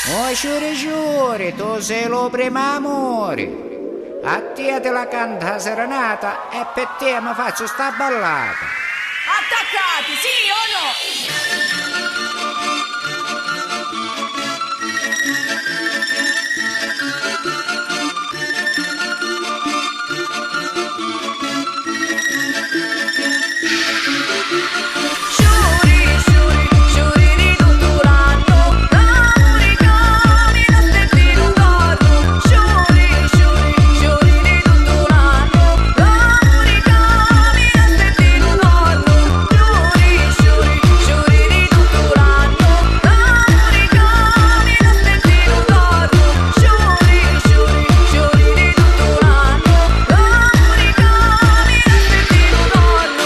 Oh, sciuri sciuri, tu sei lo primo amore. A te te la canta serenata e per te mi faccio sta ballata. Attaccati, sì o no? Sciuri, sciuri, sciuri di tutto l'anno, l'amore cammina stretti un corno. Sciuri, sciuri, sciuri di tutto l'anno, l'amore cammina stretti un corno. Sciuri, sciuri, sciuri di tutto l'anno, l'amore cammina stretti un corno. Sciuri, sciuri, sciuri di tutto l'anno, l'amore cammina stretti un corno.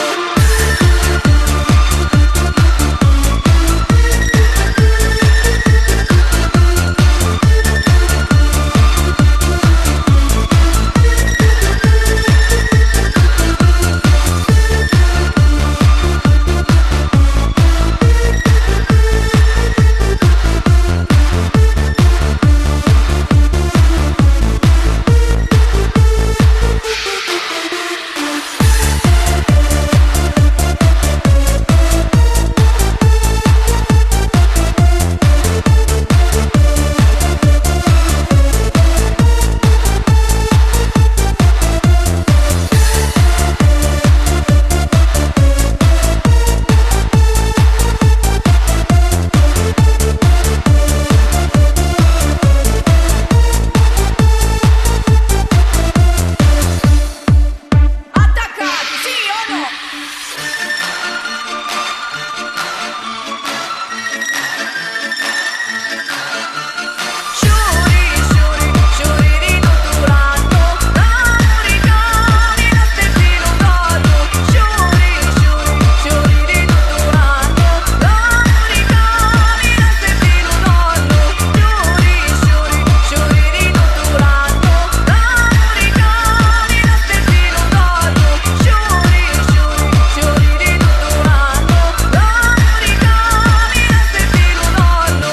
Attaccati, sì o no? Sciuri, sciuri, sciuri di tutto l'anno, l'amore cammina stretti un corno. Sciuri, sciuri, sciuri di tutto l'anno, l'amore cammina stretti un corno. Sciuri, sciuri, sciuri di tutto l'anno, l'amore cammina stretti un corno. Sciuri, sciuri, sciuri di tutto l'anno, l'amore cammina stretti un corno.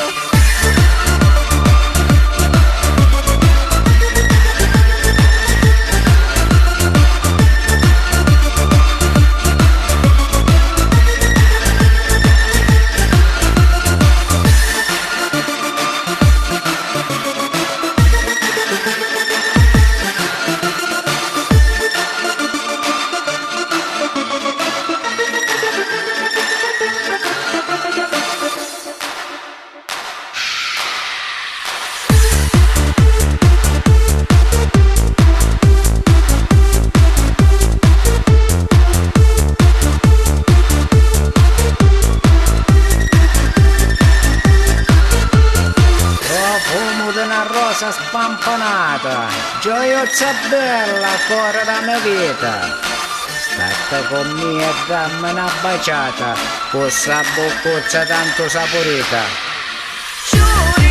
Profumo di una rosa spampanata, gioiozza bella, cuore da mia vita. State con me e dammi una baciata, con sta boccuzza tanto saporita. Sciuri,